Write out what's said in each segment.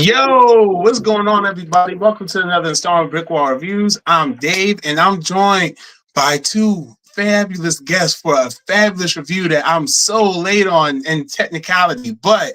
Yo, what's going on, everybody? Welcome to another installment of BrickWall Reviews. I'm Dave, and I'm joined by two fabulous guests for a fabulous review that I'm so late on in technicality, but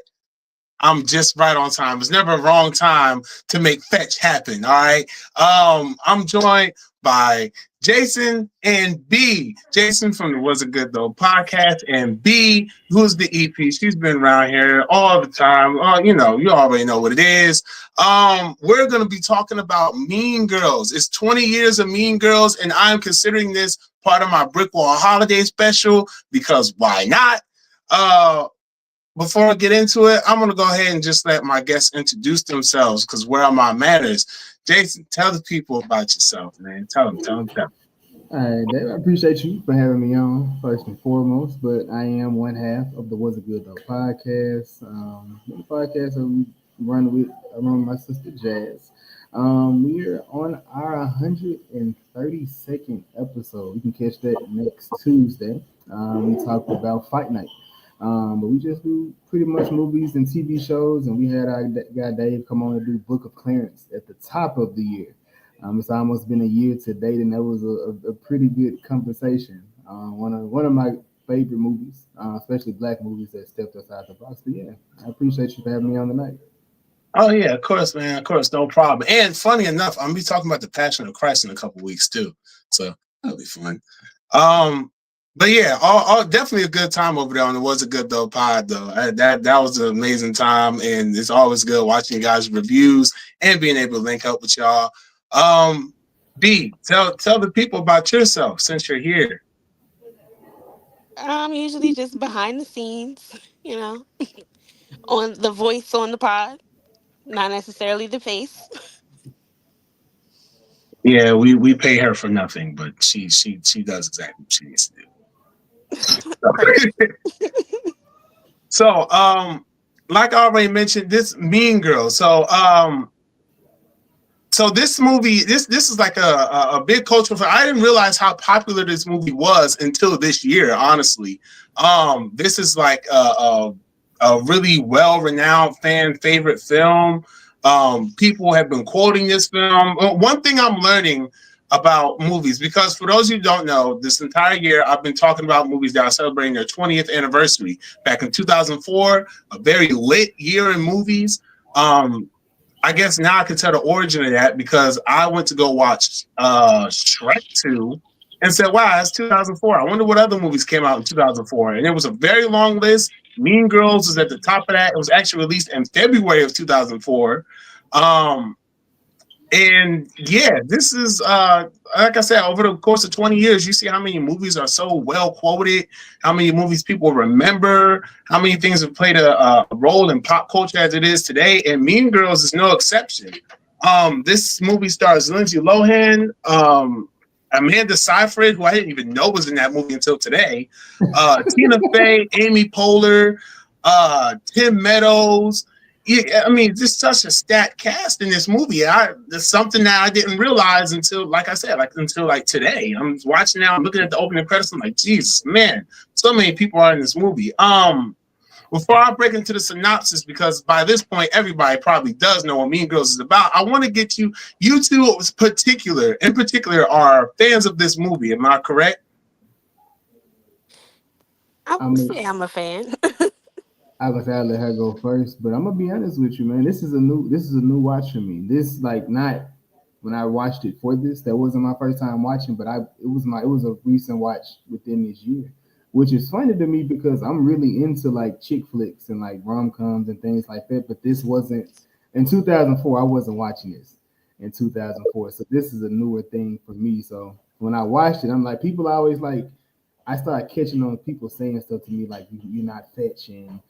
I'm just right on time. It's never a wrong time to make fetch happen. All right. I'm joined by Jason and B. Jason from the Was It Good Though podcast, and B, who's the EP. She's been around here all the time. You already know what it is. We're gonna be talking about Mean Girls. It's 20 years of Mean Girls, and I'm considering this part of my BrickWall holiday special because why not? Before I get into it, I'm going to go ahead and just let my guests introduce themselves because where are my manners? Jason, tell the people about yourself, man. Tell them. All right, Dave, I appreciate you for having me on first and foremost. But I am one half of the Was It Good Though podcast. The podcast that we I run with my sister Jazz. We're on our 132nd episode. You can catch that next Tuesday. We talked about Fight Night. But we just do pretty much movies and TV shows, and we had our guy Dave come on to do Book of Clarence at the top of the year. It's almost been a year to date, and that was a pretty good conversation. One of my favorite movies, especially black movies that stepped outside the box. But yeah, I appreciate you for having me on tonight. Oh, yeah, of course, man. Of course, no problem. And funny enough, I'm going to be talking about the Passion of Christ in a couple weeks, too. So that'll be fun. But yeah, all definitely a good time over there on the Was It Good Though pod though. That was an amazing time, and it's always good watching you guys' reviews and being able to link up with y'all. B, tell the people about yourself since you're here. I'm usually just behind the scenes, on the voice on the pod, not necessarily the face. Yeah, we pay her for nothing, but she does exactly what she needs to Perfect. do. So, like I already mentioned, this Mean Girl. So this movie, this is like a big cultural film. I didn't realize how popular this movie was until this year, honestly. This is like a really well-renowned fan favorite film. People have been quoting this film. One thing I'm learning about movies, because for those of you who don't know, this entire year I've been talking about movies that are celebrating their 20th anniversary. Back in 2004, a very lit year in movies. I guess now I can tell the origin of that because I went to go watch Shrek 2 and said, wow, it's 2004. I wonder what other movies came out in 2004. And it was a very long list. Mean Girls was at the top of that. It was actually released in February of 2004. And yeah, this is like I said, over the course of 20 years, you see how many movies are so well quoted, how many movies people remember, how many things have played a role in pop culture as it is today. And Mean Girls is no exception. This movie stars Lindsay Lohan, Amanda Seyfried, who I didn't even know was in that movie until today, Tina Fey, Amy Poehler, Tim Meadows. Yeah, I mean, just such a stacked cast in this movie. There's something that I didn't realize until, like I said, until today. I'm watching now, I'm looking at the opening credits. I'm like, Jesus, man, so many people are in this movie. Before I break into the synopsis, because by this point everybody probably does know what Mean Girls is about, I want to get you two in particular are fans of this movie. Am I correct? I I would mean, say I'm a fan. I was I'll let her go first, but I'm gonna be honest with you, man. This is a new watch for me. This like not when I watched it for this, that wasn't my first time watching, but it was a recent watch within this year, which is funny to me because I'm really into like chick flicks and like rom coms and things like that. But this wasn't in 2004. I wasn't watching this in 2004, so this is a newer thing for me. So when I watched it, I'm like, people always like. I started catching on people saying stuff to me like you're not fetch and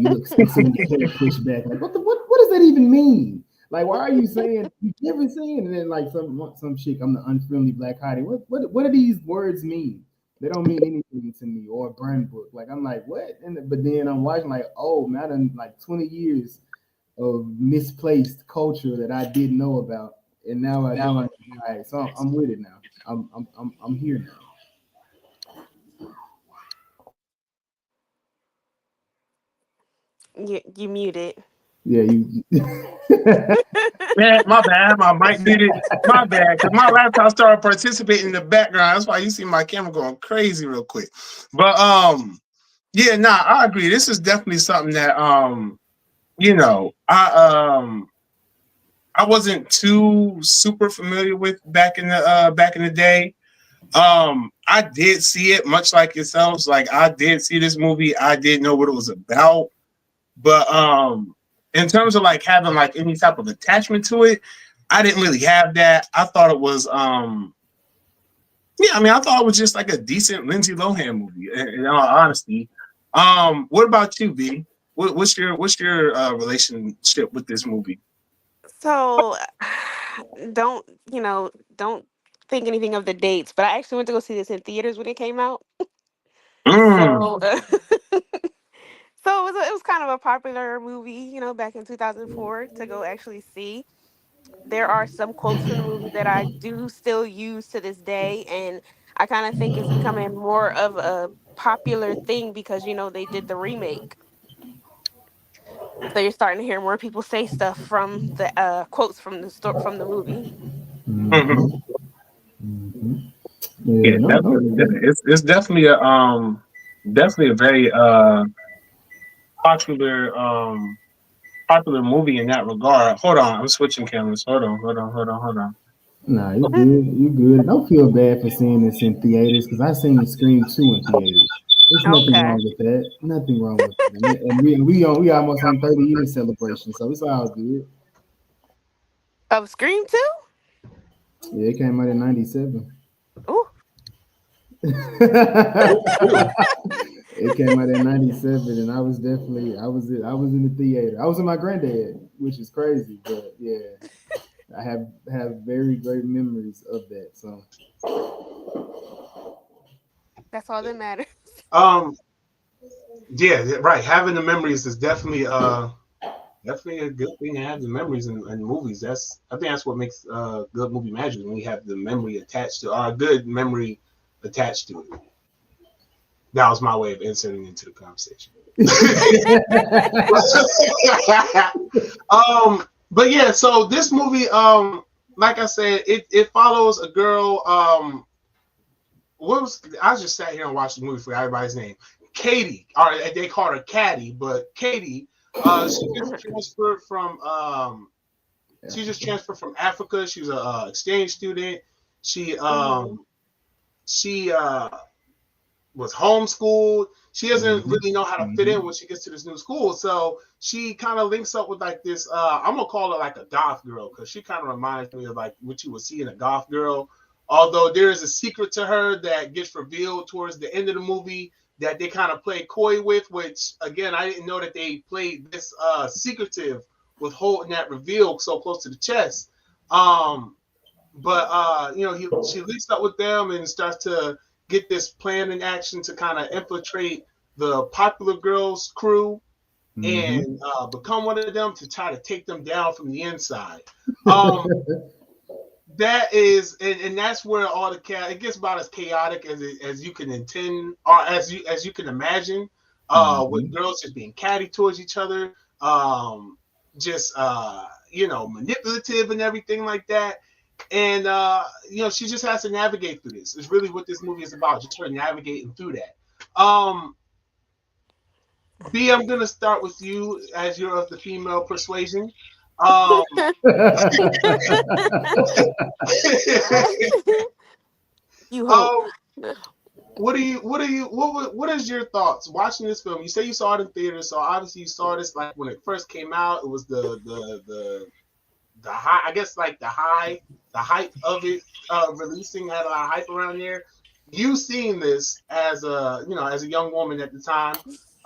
you look sexy when your hair pushed back. Like what does that even mean? Like why are you saying you never saying and then like some chick I'm the unfriendly black hottie. What do these words mean? They don't mean anything to me or a burn book. Like I'm like what? But then I'm watching like oh man, I done like 20 years of misplaced culture that I didn't know about, and now I do. All right, so I'm with it now. I'm here now. You muted. Yeah, you. Man, my bad. My mic muted. My bad. Because my laptop started participating in the background. That's why you see my camera going crazy real quick. But yeah, nah, I agree. This is definitely something that you know, I wasn't too super familiar with back in the day. I did see it much like yourselves. Like I did see this movie. I did know what it was about. But in terms of like having like any type of attachment to it, I didn't really have that. I thought it was yeah, I mean, I thought it was just like a decent Lindsay Lohan movie, in all honesty. What about you, B? What's your relationship with this movie? So, don't don't think anything of the dates, but I actually went to go see this in theaters when it came out. Mm. So, so it was kind of a popular movie, back in 2004 to go actually see. There are some quotes from the movie that I do still use to this day, and I kind of think it's becoming more of a popular thing because they did the remake. So you're starting to hear more people say stuff from the quotes from from the movie. Hmm. Mhm, mhm. Yeah, Yeah, no, no. definitely. It's definitely a very popular popular movie in that regard. Hold on, I'm switching cameras. Hold on. Nah, you good. You good. Don't feel bad for seeing this in theaters because I seen Scream 2 in theaters. There's nothing Okay. wrong with that. Nothing wrong with that. And we almost on 30 year celebration, so it's all good. Of Scream 2? Yeah, it came out in '97. Ooh. Ooh. It came out in '97, and I was in the theater. I was with my granddad, which is crazy, but yeah, I have very great memories of that. So That's all that matters. Um, yeah, right. Having the memories is definitely a good thing to have the memories in movies. I think that's what makes good movie magic when we have the memory attached to or a good memory attached to it. That was my way of inserting into the conversation. But yeah, so this movie, like I said, it follows a girl. What was I just sat here and watched the movie for everybody's name. Katie, or they call her Caddy, but Katie, she just Mhm. transferred from she just transferred from Africa. She was a exchange student. She Mhm. she was homeschooled. She doesn't Mhm, really know how to fit in mhm, when she gets to this new school. So she kind of links up with like this. I'm gonna call her like a goth girl because she kind of reminds me of like what you would see in a goth girl. Although there is a secret to her that gets revealed towards the end of the movie that they kind of play coy with, which again I didn't know that they played this secretive with holding that reveal so close to the chest. Um, but she links up with them and starts to get this plan in action to kind of infiltrate the popular girls crew mhm. and become one of them to try to take them down from the inside. um that is and that's where all the it gets about as chaotic as you can intend or as you can imagine, with Mhm. girls just being catty towards each other, just manipulative and everything like that. And she just has to navigate through this. It's really what this movie is about, just her navigating through that. B, I'm gonna start with you as you're of the female persuasion. um You hope. um what is your thoughts watching this film? You say you saw it in theaters, so obviously you saw this like when it first came out. It was the high, I guess, like the hype of it releasing had a lot of hype around there. You seen this as as a young woman at the time.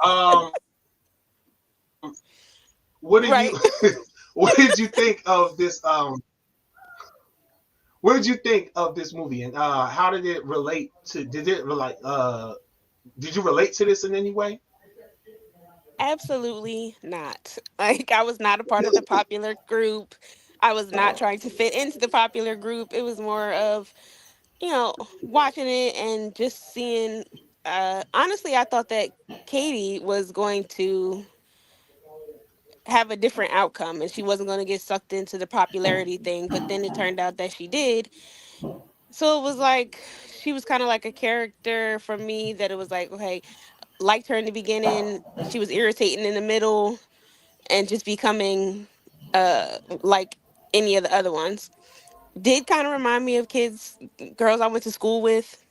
Um, what did you Right. what did you think of this? What did you think of this movie, and how did it relate to? Did you relate to this in any way? Absolutely not. Like, I was not a part of the popular group. I was not trying to fit into the popular group. It was more of, watching it and just seeing. Honestly, I thought that Katie was going to have a different outcome, and she wasn't going to get sucked into the popularity thing, but then it turned out that she did. So it was like she was kind of like a character for me that it was like, okay, liked her in the beginning, she was irritating in the middle, and just becoming like any of the other ones. Did kind of remind me of girls I went to school with.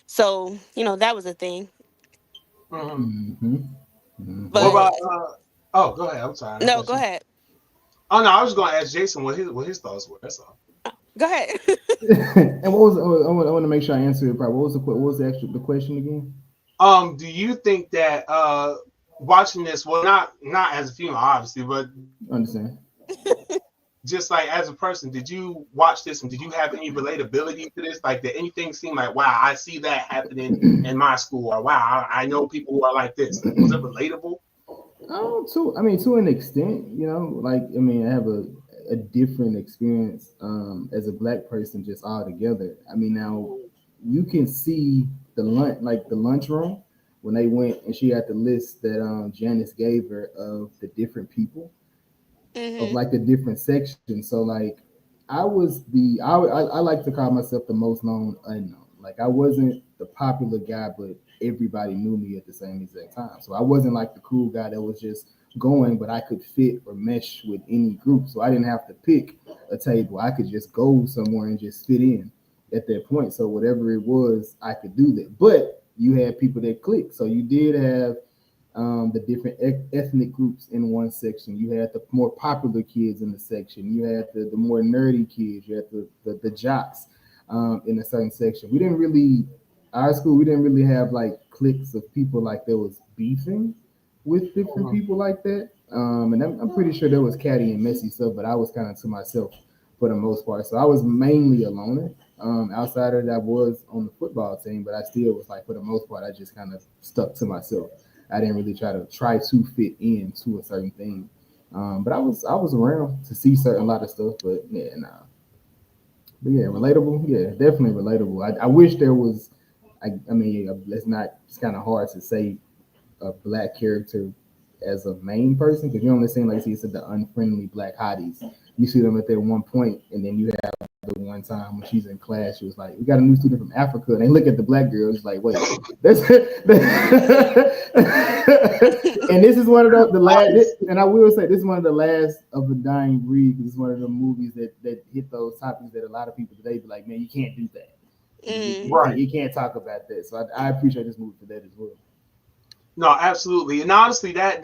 So, that was a thing. Mhm. Mm-hmm. What Mm-hmm. But about oh, go ahead. I'm sorry. I no, thought go you. ahead. Oh no, I was going to ask Jason what his thoughts were. That's all. Go ahead. And what was I want to make sure I answer it properly. What was the question again? Do you think that watching this, well, not as a female, obviously, but Understand? just like as a person, did you watch this and did you have any relatability to this? Like, did anything seem like, wow, I see that happening in my school, or wow, I know people who are like this? Like, was it relatable? Oh, I mean, to an extent, like I mean, I have a different experience as a black person just altogether. I mean, now you can see the lunchroom when they went and she had the list that Janice gave her of the different people of Mhm. like the different sections. So like I like to call myself the most known unknown. Like I wasn't the popular guy, but everybody knew me at the same exact time. So I wasn't like the cool guy that was just going, but I could fit or mesh with any group. So I didn't have to pick a table. I could just go somewhere and just fit in at that point. So whatever it was, I could do that. But you had people that clicked. So you did have the different ethnic groups in one section. You had the more popular kids in the section. You had the more nerdy kids. You had the jocks in a certain section. Our school, we didn't really have like cliques of people like that was beefing with different Mhm. people like that. And I'm pretty sure there was catty and messy stuff, but I was kind of to myself for the most part. So I was mainly a loner. Outside of that, I was on the football team, but I still was like, for the most part, I just kind of stuck to myself. I didn't really try to fit into a certain thing. But I was around to see certain lot of stuff, but yeah, nah. But yeah, relatable. Yeah, definitely relatable. I wish there was. I mean, it's not. It's kind of hard to say a black character as a main person because you only seem like you said the unfriendly black hotties. You see them at that one point, and then you have the one time when she's in class, she was like, "We got a new student from Africa," and they look at the black girl, it's like, "Wait, that's." And this is one of the last, and I will say this is one of the last of the dying breed because it's one of the movies that hit those topics that a lot of people today be like, "Man, you can't do that. Mm. Right. You can't talk about that." So I appreciate this movie for that as well. No, absolutely. And honestly, that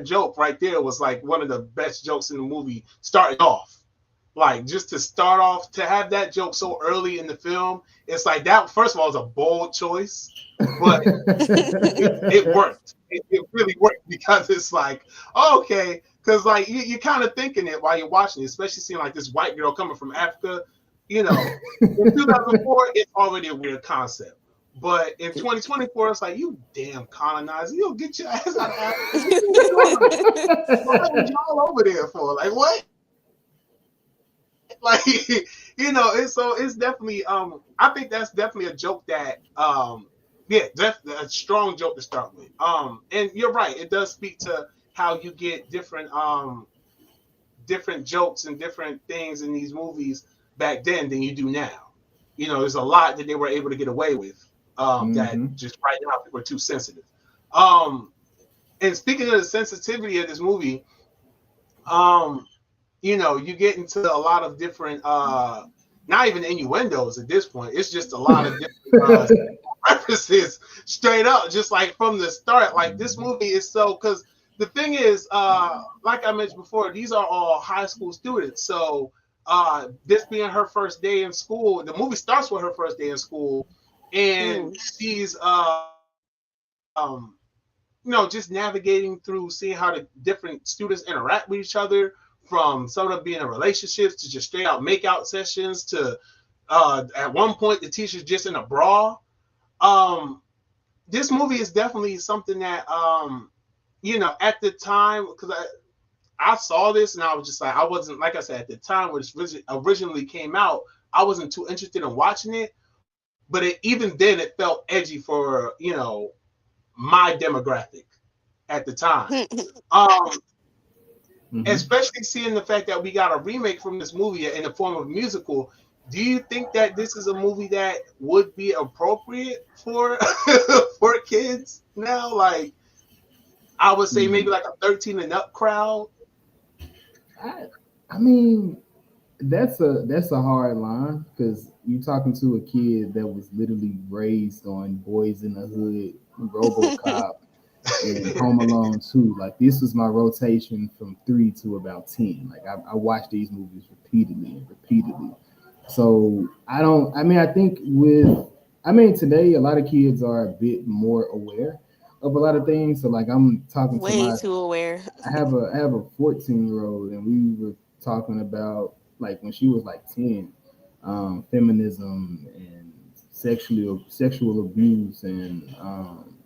joke right there was like one of the best jokes in the movie starting off. Like just to start off to have that joke so early in the film, it's like that first of all is a bold choice, but it worked. It really worked because it's like, okay, because like you're kind of thinking it while you're watching it, especially seeing like this white girl coming from Africa, you know, in 2004, it's already a weird concept. But in 2024, it's like, you damn colonizer, you'll get your ass out of Africa. Why was y'all over there for? Like, what? Like, it's definitely, I think that's definitely a joke that, yeah, that's a strong joke to start with. And you're right, it does speak to how you get different jokes and different things in these movies back then than you do now. There's a lot that they were able to get away with that Mm-hmm. just right now people are too sensitive. Um, and speaking of the sensitivity of this movie, um, you get into a lot of different, not even innuendos at this point. It's just a lot of different references straight up, just like from the start. Like this movie is so because the thing is, like I mentioned before, these are all high school students. So this being her first day in school, the movie starts with her first day in school, and Mm. she's just navigating through seeing how the different students interact with each other, from some of them being in relationships to just straight out make out sessions to at one point the teacher's just in a bra. Um, this movie is definitely something that at the time because I saw this and I was just like I wasn't like I said at the time when it originally came out I wasn't too interested in watching it, but even then it felt edgy for my demographic. at the time. Um, Mm-hmm. Especially seeing the fact that we got a remake from this movie in the form of a musical. Do you think that this is a movie that would be appropriate for for kids now? Like I would say maybe like a 13 and up crowd. I, I mean, that's a hard line because you're talking to a kid that was literally raised on Boys in the Hood, RoboCop, and Home Alone 2. Like this was my rotation from 3 to about 10. Like I watched these movies repeatedly and repeatedly. So I don't. I mean, I think with. I mean, today a lot of kids are a bit more aware of a lot of things. So like I'm talking to Way my too aware. I have a 14-year-old, and we were talking about like when she was like 10, feminism and sexual abuse and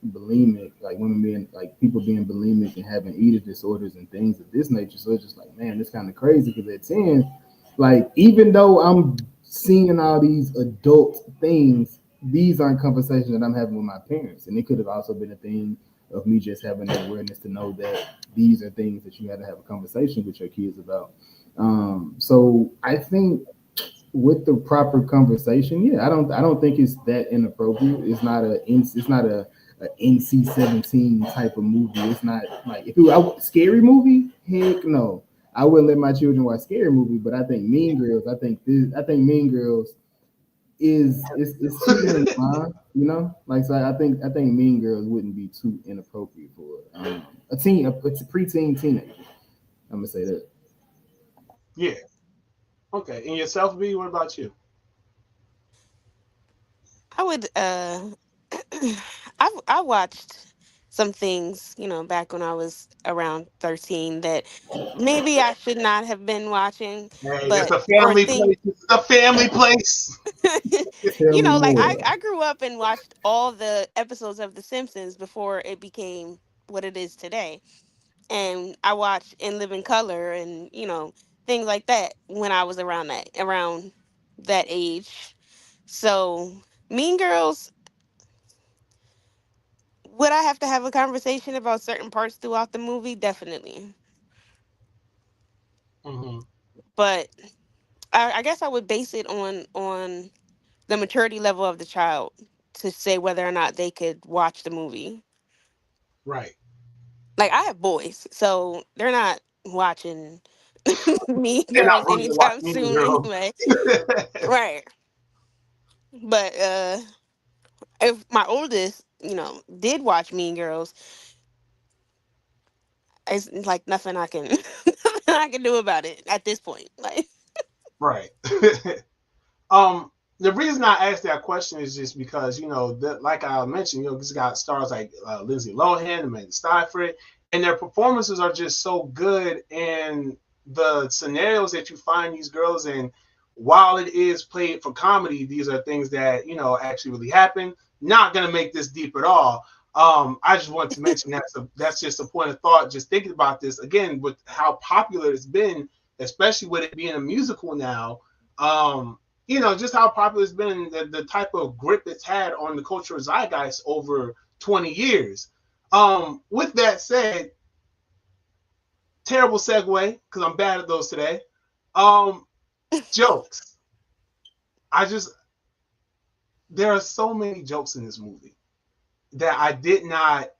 bulimic, like women being like people being bulimic and having eating disorders and things of this nature. So it's just like, man, it's kind of crazy because at 10, like even though I'm seeing all these adult things, these aren't conversations that I'm having with my parents, and it could have also been a thing of me just having the awareness to know that these are things that you had to have a conversation with your kids about. So I think with the proper conversation, yeah, I don't think it's that inappropriate. It's not a NC-17 type of movie. It's not like if it were a scary movie, heck no. I wouldn't let my children watch scary movie, but I think Mean Girls. I think Mean Girls is teetering the line, you know. Like so, I think Mean Girls wouldn't be too inappropriate for it's a preteen teenager. I'm gonna say that. Yeah. Okay. And yourself, B, what about you? I would I watched some things, back when I was around 13 that maybe I should not have been watching, Hey, it's but a or family things place. It's a family place. Tell me like I, more. I grew up and watched all the episodes of The Simpsons before it became what it is today. And I watched In Living Color and, things like that when I was around that age. So Mean Girls, would I have to have a conversation about certain parts throughout the movie? Definitely. Hmm. But I guess I would base it on the maturity level of the child to say whether or not they could watch the movie. Right. Like I have boys, so they're not watching Mean They're not Girls rushing to watch anytime Mean soon Girls. anyway. Right. But if my oldest, did watch Mean Girls, it's like nothing I can nothing I can do about it at this point. Like Right. Um, the reason I asked that question is just because like I mentioned, this got stars like Lindsay Lohan, Amanda Seyfried, and their performances are just so good, and the scenarios that you find these girls in. While it is played for comedy, these are things that actually really happen. Not gonna make this deep at all. I just want to mention that's just a point of thought. Just thinking about this again with how popular it's been, especially with it being a musical now. Just how popular it's been, the type of grip it's had on the cultural zeitgeist over 20 years. With that said, terrible segue because I'm bad at those today. Um, Jokes. I just there are so many jokes in this movie that I did not.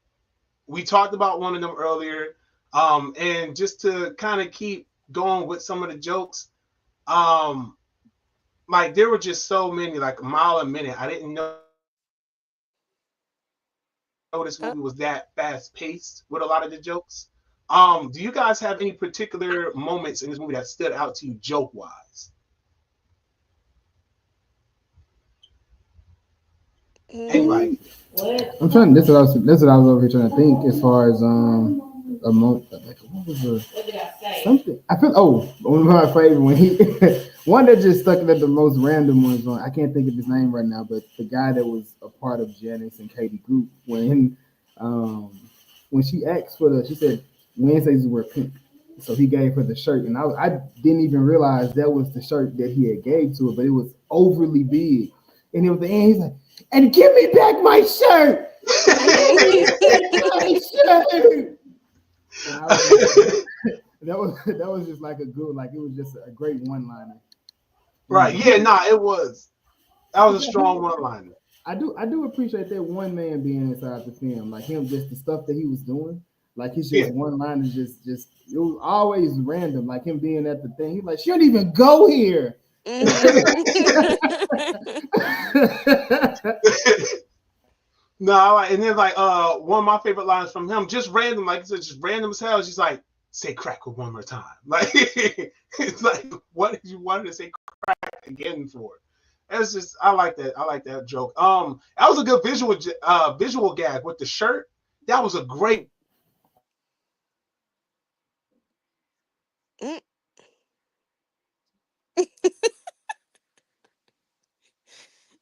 We talked about one of them earlier, and just to kind of keep going with some of the jokes, um, like there were just so many, like a mile a minute. I didn't know this movie was that fast paced with a lot of the jokes. Do you guys have any particular moments in this movie that stood out to you joke wise? mm, Anybody? I'm trying. This is what I was over here trying to think as far as a moment. Like, what was the something? I feel. Oh, one of my favorite when he one that just stuck at the most random ones. On I can't think of his name right now, but the guy that was a part of Janice and Katie group um when she asked for she said Wednesdays wear pink. So he gave her the shirt, and I didn't even realize that was the shirt that he had gave to her, but it was overly big. And it was the end. He's like, "And give me back my shirt." And I was like, that was just like a good, like it was just a great one liner. Right? Yeah, nah, it was. That was a strong one liner. I do appreciate that one man being inside the film, like him, just the stuff that he was doing. Like he's just one line is just it was always random. Like him being at the thing, he's like, she don't even go here. No, and then like one of my favorite lines from him, just random, like it's just random as hell. She's like, say crack one more time. Like it's like, what did you want to say crack again for? It's just I like that joke. That was a good visual gag with the shirt. That was a great.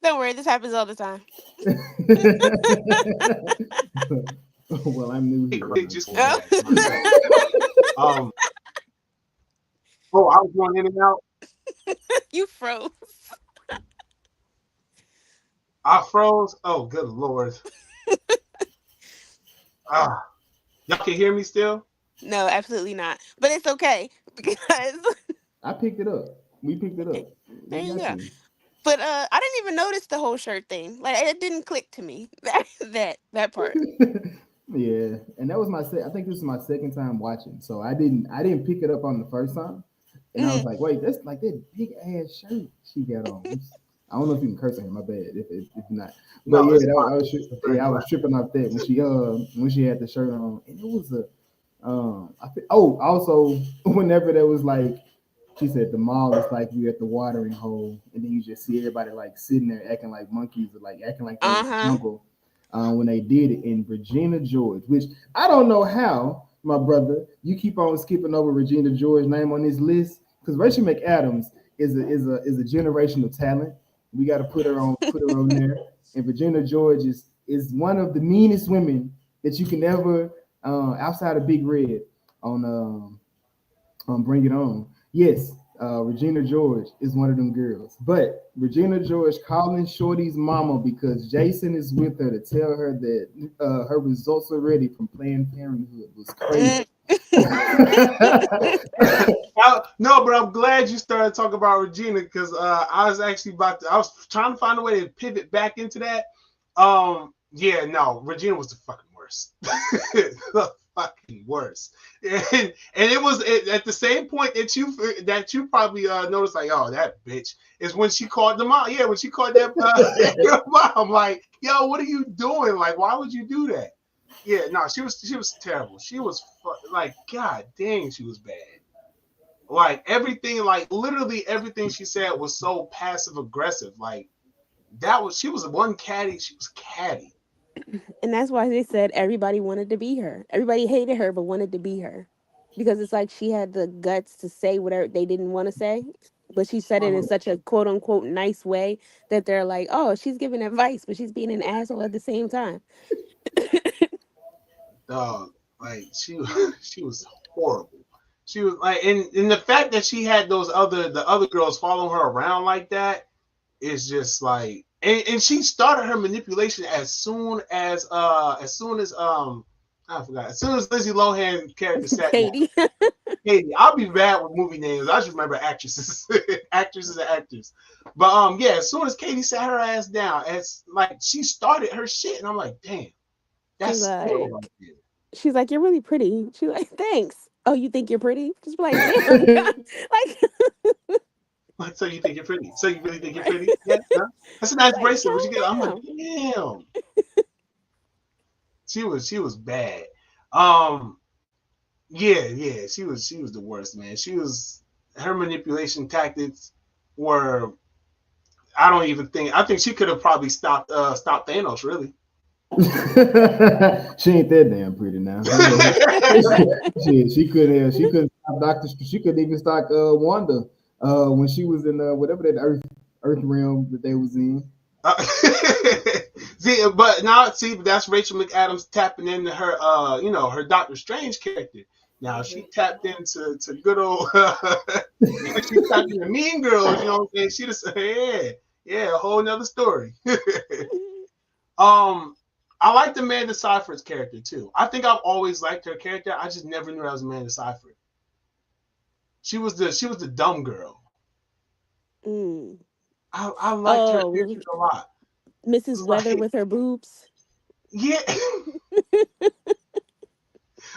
Don't worry, this happens all the time. Well, I'm new here. Oh, I was going in and out. You froze. I froze. Oh, good Lord. Y'all can hear me still? No, absolutely not. But it's okay because I picked it up. We picked it up. There you go. But I didn't even notice the whole shirt thing. Like it didn't click to me. That part. Yeah, and that was I think this is my second time watching, so I didn't pick it up on the first time, and I was like, wait, that's like that big ass shirt she got on. I don't know if you can curse on here, my bad if not. But no, yeah, I was tripping off that when she had the shirt on, and it was also whenever there was like, she said the mall is like you at the watering hole, and then you just see everybody like sitting there acting like monkeys or like acting like they're in the jungle. When they did it in Regina George, which I don't know how, my brother, you keep on skipping over Regina George's name on this list, because Rachel McAdams is a generational talent. We got to put her on there. And Regina George is one of the meanest women that you can ever outside of Big Red on Bring It On. Yes, Regina George is one of them girls. But Regina George calling Shorty's mama because Jason is with her to tell her that her results are ready from Planned Parenthood was crazy. No, but I'm glad you started talking about Regina, because I was actually I was trying to find a way to pivot back into that. Yeah, no, Regina was the fucking worst. The fucking worst. And it was at the same point that you probably noticed, like, oh, that bitch, is when she called the mom. Yeah, when she called that mom, like, yo, what are you doing? Like, why would you do that? Yeah, no, she was terrible. She was like, god dang, she was bad. Like everything, like literally everything she said was so passive aggressive. Like she was one catty. She was catty. And that's why they said everybody wanted to be her. Everybody hated her, but wanted to be her. Because it's like she had the guts to say whatever they didn't want to say. But she said it in such a quote unquote nice way that they're like, oh, she's giving advice, but she's being an asshole at the same time. Like she was horrible. She was like, and the fact that she had the other girls follow her around like that is just like, and she started her manipulation as soon as I forgot, as soon as Lindsay Lohan character sat Katie. down. Katie, I'll be bad with movie names. I just remember actresses, actresses and actors. But yeah, as soon as Katie sat her ass down, as like she started her shit, and I'm like, damn, that's she's like, you're really pretty. She's like, thanks. Oh, you think you're pretty? Just be like, damn, like, so you think you're pretty? So you really think you're pretty? Yeah, that's a nice bracelet. What you get? I'm like, damn. She was bad. Yeah, she was the worst, man. Her manipulation tactics were, I think she could have probably stopped Thanos, really. She ain't that damn pretty now. She couldn't stop she couldn't even stop Wanda when she was in whatever that earth realm that they was in. That's Rachel McAdams tapping into her her Doctor Strange character. Now she tapped into good old she tapped into Mean Girls, you know what I'm saying? She just a whole nother story. I liked Amanda Seyfried's character too. I think I've always liked her character. I just never knew that was Amanda Seyfried. She was the dumb girl. Mm. I liked her Oh, character a lot. Mrs. It's Weather like, with her boobs. yeah,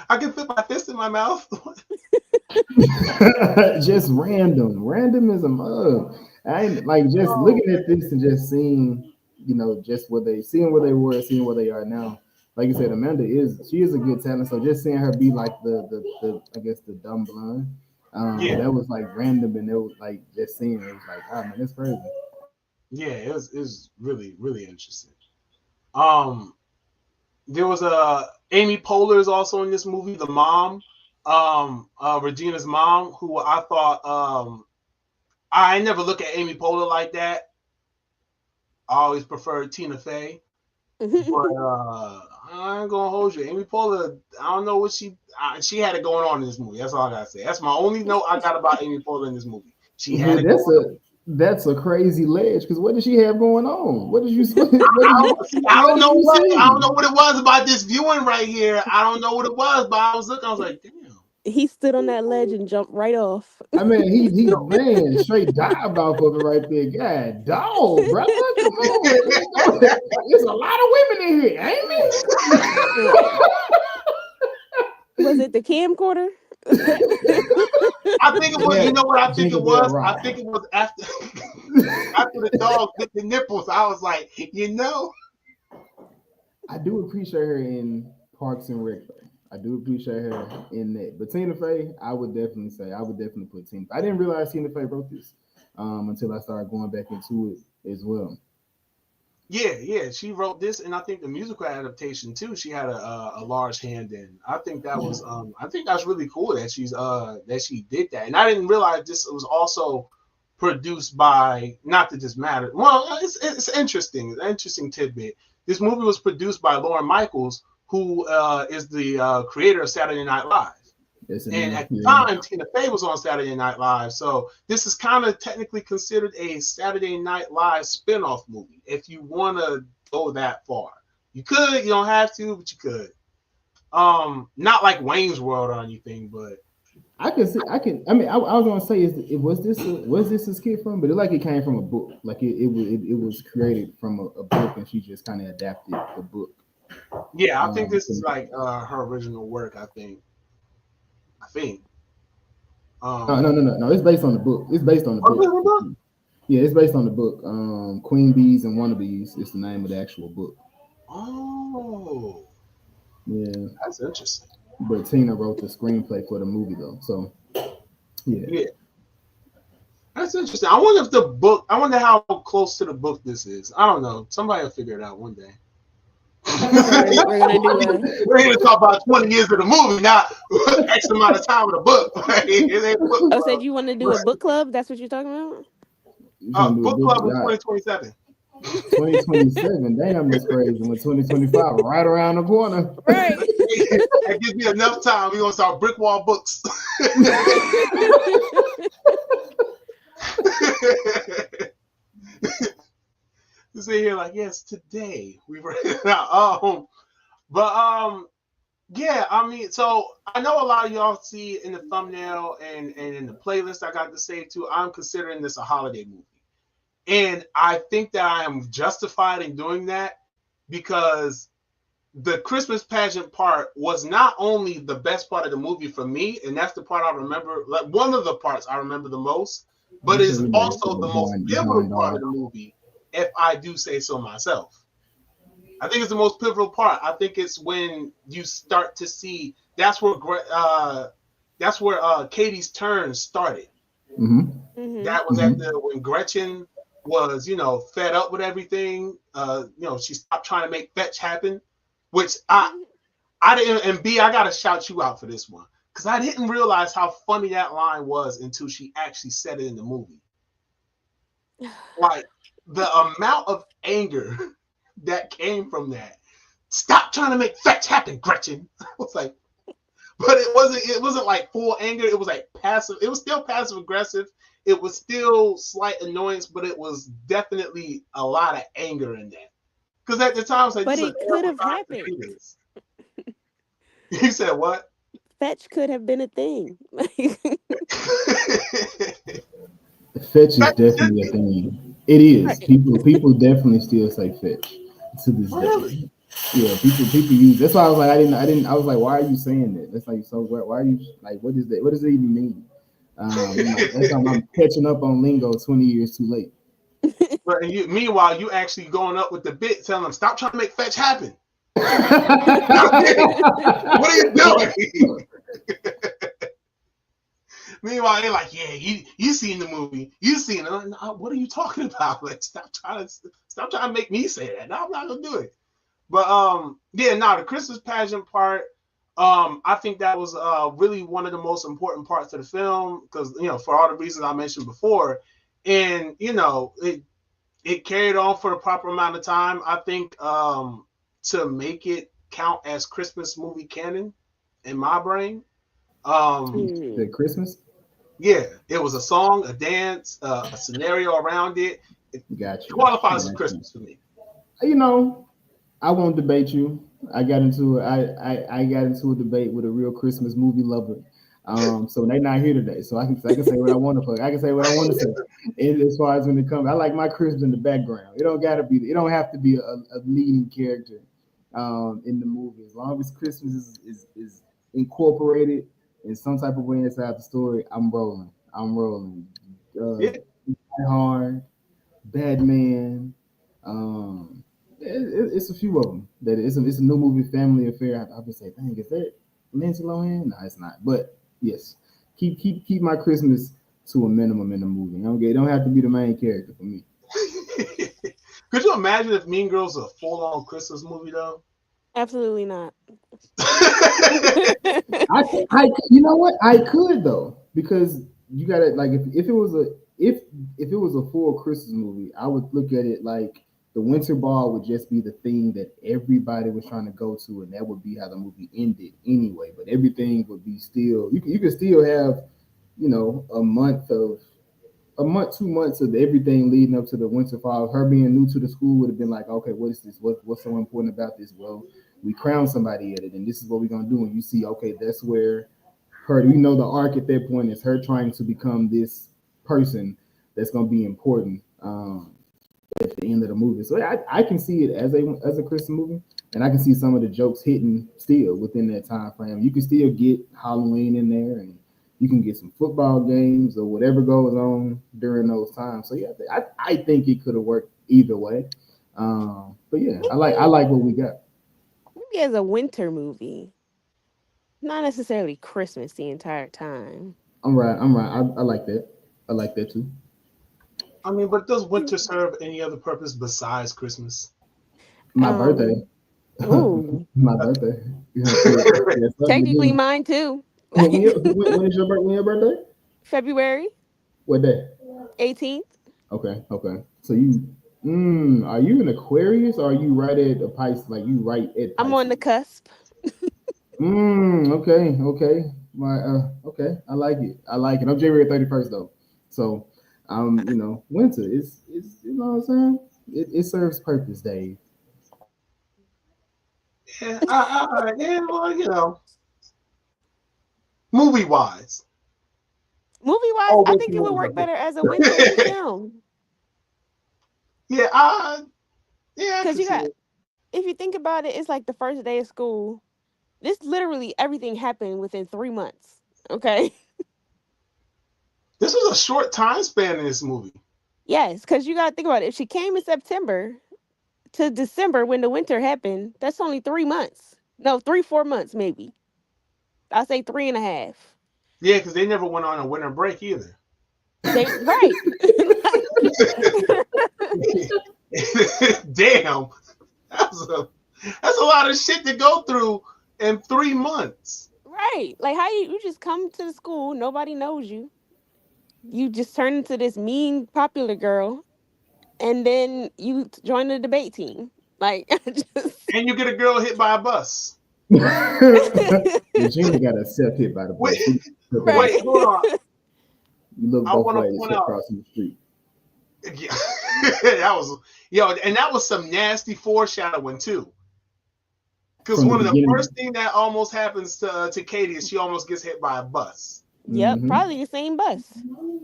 I can put my fist in my mouth. Just random. Random as a mug. I ain't like just Oh, looking at this and just seeing, just seeing where they were, seeing where they are now. Like you said, Amanda she is a good talent. So just seeing her be like the I guess the dumb blonde, yeah, that was like random, and it was like just seeing it was like, oh man, that's crazy. yeah, it was really really interesting. Um, there was a Amy Poehler is also in this movie, the mom, Regina's mom, who I thought I never look at Amy Poehler like that. I always preferred Tina Fey, but I ain't gonna hold you. Amy Poehler, I don't know what she had it going on in this movie. That's all I gotta say. That's my only note I got about Amy Poehler in this movie. She had Well, it going on. that's a crazy ledge because what did she have going on? What did you what I what don't did know you I don't see? know what it was about this viewing right here. I don't know what it was, but I was looking. I was like, damn. He stood on that ledge and jumped right off. I mean, he No. man straight dived off of it right there. God, dog, brother, come on, man. There's a lot of women in here, ain't it? Was it the camcorder? I think it was. You know what I think it Jingle bell was? I rock. think it was after after the dog bit the nipples. I was like, I do appreciate her in Parks and Rec. Though. I do appreciate her in that. But Tina Fey, I would definitely put Tina. I didn't realize Tina Fey wrote this until I started going back into it as well. yeah. She wrote this, and I think the musical adaptation too. She had a large hand in. I think that was I think that's really cool that she did that, and I didn't realize this was also produced by. Not that this matters. Well, it's interesting. It's an interesting tidbit. This movie was produced by Lauren Michaels, who is the creator of Saturday Night Live. Yes, And indeed. at the Yeah. time, Tina Fey was on Saturday Night Live. So this is kind of technically considered a Saturday Night Live spinoff movie, if you want to go that far. You could, you don't have to, but you could. Not like Wayne's World or anything, but I can see. I was gonna say, was this a skit from? But it like it came from a book. Like it was created from a book, and she just kind of adapted the book. yeah, I think this is To- like her original work. I think. I think. no. It's based on the book. It's based on the book. Yeah, it's based on the book. Queen Bees and Wannabes is the name of the actual book. Oh, Yeah, that's interesting. but Tina wrote the screenplay for the movie though. So yeah. Yeah. That's interesting. I wonder how close to the book this is. I don't know. Somebody will figure it out one day. We're gonna do We're here to talk about 20 years of the movie, not X amount of time of the book. Oh, said you want to do a book club? That's what you're talking about? You trying to do a Book club in book 2027. 2027. Damn, that's crazy. When 2025 right around the corner. Right. That gives me enough time. We're gonna start BrickWall books. You sit here like, yes, today we read it out. Yeah, I mean, so I know a lot of y'all see in the thumbnail and in the playlist I got to save too. I'm considering this a holiday movie, and I think that I am justified in doing that because the Christmas pageant part was not only the best part of the movie for me, and that's the part I remember, like one of the parts I remember the most, but it is also the most pivotal part of the movie, if I do say so myself. I think it's the most pivotal part. I think it's when you start to see that's where Katie's turn started. Mm-hmm. That was at when Gretchen was, fed up with everything. She stopped trying to make fetch happen, which I didn't. And B, I gotta shout you out for this one because I didn't realize how funny that line was until she actually said it in the movie. Like the amount of anger that came from that. Stop trying to make fetch happen, Gretchen. I was like, but it wasn't like full anger. It was like passive. It was still passive aggressive. It was still slight annoyance, but it was definitely a lot of anger in that. Because at the time, I was like, But this is a it could terrible have time to happened. do this. You said what? Fetch could have been a thing. Fetch is That should definitely a be. thing. It is. Right. People definitely still say fetch to this day. Really? Yeah, people use. That's why I was like, I didn't. I was like, why are you saying that? That's like, so why are you like? What is that? What does it even mean? I'm like, that's how I'm catching up on lingo 20 years too late. But meanwhile, you actually going up with the bit, telling them, stop trying to make fetch happen. What are you doing? Meanwhile, they're like, yeah, you seen the movie, you seen it. Like, no, what are you talking about? Like, stop trying to make me say that. No, I'm not gonna do it. But yeah, no, the Christmas pageant part, I think that was really one of the most important parts of the film because for all the reasons I mentioned before, and it carried on for the proper amount of time. I think to make it count as Christmas movie canon in my brain. The Christmas. Yeah, it was a song, a dance, a scenario around it. It Got you. qualifies as Got you. Christmas for me. You know, I won't debate you. I got into a debate with a real Christmas movie lover. So they're not here today. So I can say what I want to. I can say what I want to say. And as far as when it comes, I like my Christmas in the background. It don't gotta be. It don't have to be a leading character in the movie. As long as Christmas is incorporated in some type of way inside the story, I'm rolling. I'm rolling. Yeah, Die Hard, Batman. Um, it's a few of them. That it's a new movie, family affair. I would say, dang, is that Lindsay Lohan? No, it's not. But yes, keep my Christmas to a minimum in the movie. It don't have to be the main character for me. Could you imagine if Mean Girls was a full-on Christmas movie though? Absolutely not. You know what? I could though, because you got to like if it was if it was a full Christmas movie, I would look at it like the Winter Ball would just be the thing that everybody was trying to go to, and that would be how the movie ended anyway. But everything would be still you could still have a month, 2 months of everything leading up to the winter fall. Her being new to the school would have been like, okay, what is this? What's so important about this? Well, we crown somebody at it, and this is what we're gonna do. And you see, okay, that's where the arc at that point is her trying to become this person that's gonna be important at the end of the movie. So I can see it as a Christmas movie, and I can see some of the jokes hitting still within that time frame. You can still get Halloween in there, and you can get some football games or whatever goes on during those times. So yeah, I think it could have worked either way. But yeah, I like what we got. Maybe as a winter movie, not necessarily Christmas the entire time. I'm right. I like that. I like that too. I mean, but does winter serve any other purpose besides Christmas? My birthday. Um, ooh, My birthday. Yeah, something to technically do. mine too. When is when your birthday? February What day? 18th. Okay. So are you an Aquarius or are you right at a Pisces? Like you right at I'm on the Pisces? cusp. Okay. My okay. I like it. I like it. I'm January 31st though. So winter is you know what I'm saying? It serves purpose, Dave. Yeah, yeah, well, movie wise. Movie wise, Oh, I wait, think it would work better as a winter okay. film. Yeah, yeah, I Because can you see got, it. if you think about it, it's like the first day of school. This literally everything happened within 3 months. Okay. This was a short time span in this movie. Yes, because you got to think about it. If she came in September to December when the winter happened, that's only 3 months. No, 3, 4 months maybe. I'll say three and a half. Yeah, because they never went on a winter break either. They right. Damn, that's a that's a lot of shit to go through in 3 months. Right. Like how you just come to the school, nobody knows you. You just turn into this mean popular girl and then you join the debate team. Like I just And you get a girl hit by a bus. Regina got herself hit by the Wait, bus. She took her. hold on. You look I both want to ways point out. across the street. Yeah. That was and that was some nasty foreshadowing too. Because From the one of the beginning. first thing that almost happens to Katie is she almost gets hit by a bus. Yep, Mm-hmm. probably the same bus.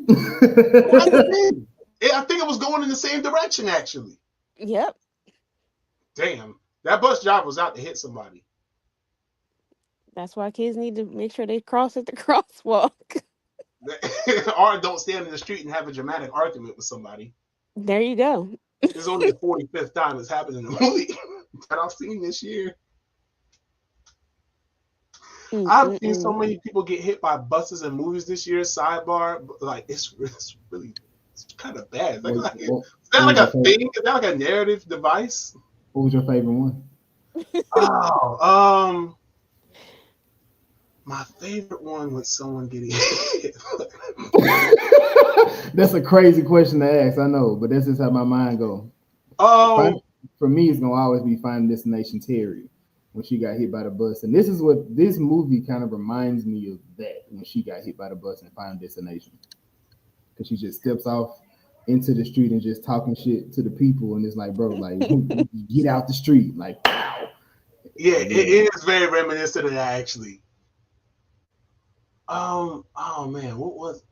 Might have been. I think it was going in the same direction actually. Yep, Damn, that bus driver was out to hit somebody. that's why kids need to make sure they cross at the crosswalk. Or don't stand in the street and have a dramatic argument with somebody. There you go. This is only the 45th time it's happened in the movie that I've seen this year. I've seen so Mm-mm-mm. many people get hit by buses in movies this year. Sidebar, but like it's really it's kind of bad. Is that like a thing? Is that like a narrative device? What was your favorite one? Oh, my favorite one was someone getting hit. That's a crazy question to ask, I know, but that's just how my mind goes. For me, it's gonna always be Finding Destination Terry when she got hit by the bus, and this is what this movie kind of reminds me of, that when she got hit by the bus in Final Destination, because she just steps off into the street and just talking shit to the people, and it's like, bro, like get out the street, like, wow. Yeah, it is very reminiscent of that actually. Oh man, what was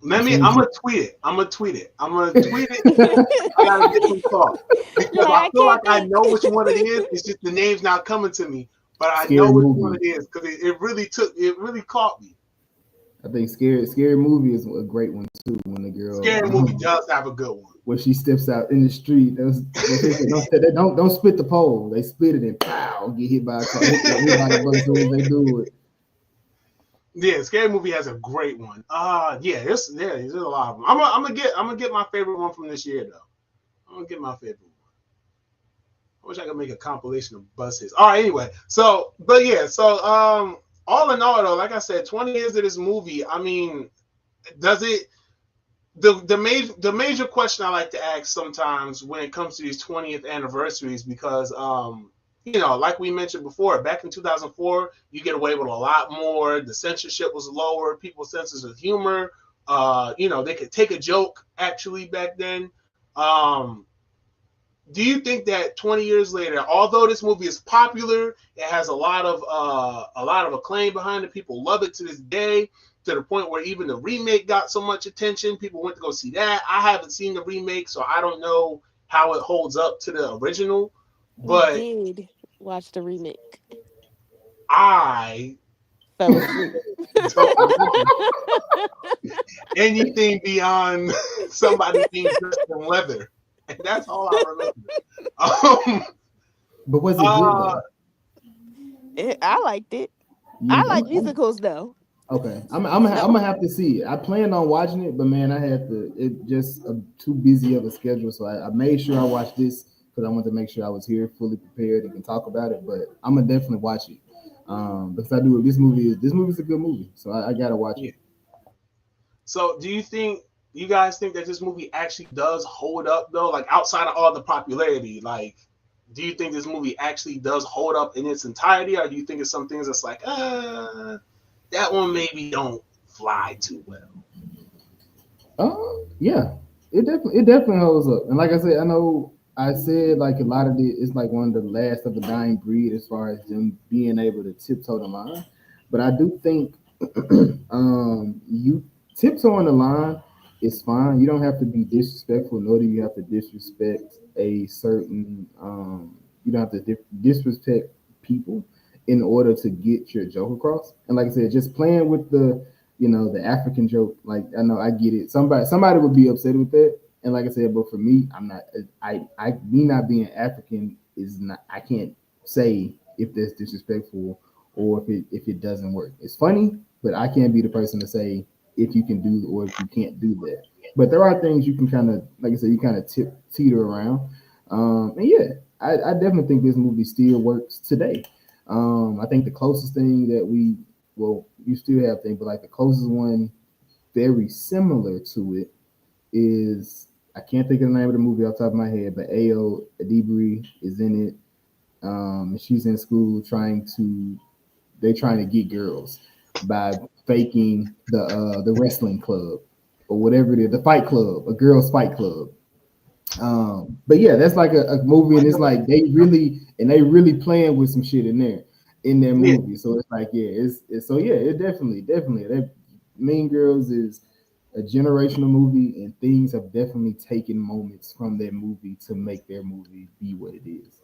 I'm gonna tweet it. I gotta get some thought because I feel like I know which one it is. It's just the name's not coming to me, but I know which one it is because it really caught me. I think scary movie is a great one too. When the girl scary movie does have a good one. Where she steps out in the street, don't split the pole. They split it and pow, get hit by a car. Hit by the bus as soon as they do it. Yeah, scary movie has a great one. There's a lot of them. I'm gonna get my favorite one from this year though. I'm gonna get my favorite one. I wish I could make a compilation of buses. All right, anyway. So all in all though, like I said, 20 years of this movie. I mean, does it? The major question I like to ask sometimes when it comes to these 20th anniversaries, because like we mentioned before, back in 2004, you get away with a lot more. The censorship was lower. People's senses of humor, they could take a joke actually back then. Do you think that 20 years later, although this movie is popular, it has a lot of acclaim behind it, people love it to this day, to the point where even the remake got so much attention, people went to go see that. I haven't seen the remake, so I don't know how it holds up to the original. But we did watch the remake. I fell asleep. Anything beyond somebody being dressed in leather. And that's all I remember. But was it good though? I liked it. I like musicals though. Okay, I'm gonna have to see it. I planned on watching it, but man, I had to. It just too busy of a schedule, so I made sure I watched this because I wanted to make sure I was here, fully prepared, and can talk about it. But I'm gonna definitely watch it because I do. This movie is a good movie, so I gotta watch it. So, do you guys think that this movie actually does hold up though? Like outside of all the popularity, like, do you think this movie actually does hold up in its entirety, or do you think it's some things that's like, that one maybe don't fly too well? Yeah, it definitely holds up. And like I said, I know I said like a lot of it is like one of the last of a dying breed as far as them being able to tiptoe the line. But I do think you tiptoeing the line is fine. You don't have to be disrespectful, nor do you have to disrespect a certain. You don't have to disrespect people in order to get your joke across. And like I said, just playing with the the African joke. Like I know I get it. Somebody would be upset with that. And like I said, but for me, I'm not. Me not being African is not. I can't say if that's disrespectful or if it doesn't work. It's funny, but I can't be the person to say if you can do or if you can't do that. But there are things you can kind of, like I said, you kind of teeter around. And yeah, I definitely think this movie still works today. I think the closest thing that you still have things, but like the closest one very similar to it is, I can't think of the name of the movie off the top of my head, but Ayo Edebiri is in it. She's in school trying to get girls by faking the wrestling club or whatever it is, the fight club, a girls fight club. But yeah, that's like a movie, and it's like they really playing with some shit in there in their Yeah, movie. So it's like, yeah, it's so yeah, it definitely that Mean Girls is a generational movie, and things have definitely taken moments from their movie to make their movie be what it is.